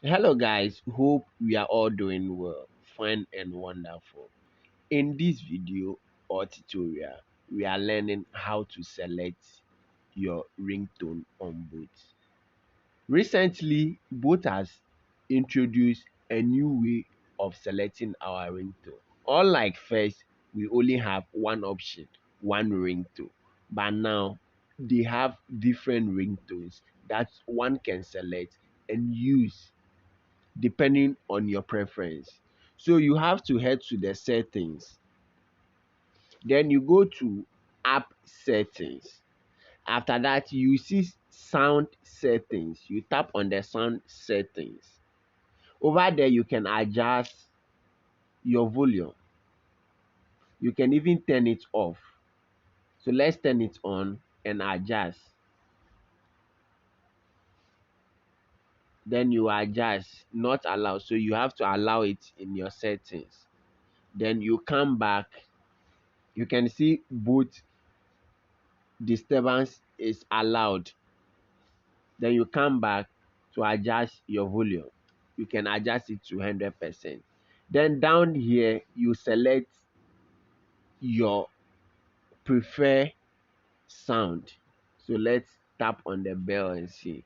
Hello, guys. Hope we are all doing well, fine, and wonderful. In this video or tutorial, we are learning how to select your ringtone on both. Recently, both has introduced a new way of selecting our ringtone. Unlike first, we only have one option, one ringtone. But now they have different ringtones that one can select and use depending on your preference. So you have to head to the settings. Then you go to app settings. After that, you see sound settings. You tap on the sound settings. Over there, you can adjust your volume. You can even turn it off. So let's turn it on and adjust. Then you adjust, not allow. So you have to allow it in your settings. Then you come back. You can see both disturbance is allowed. Then you come back to adjust your volume. You can adjust it to 100%. Then down here, you select your prefer sound. So let's tap on the bell and see.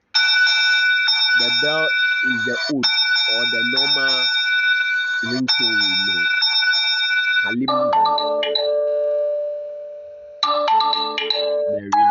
The bell is the old or the normal ringtone we know. Halimba, the ringtone.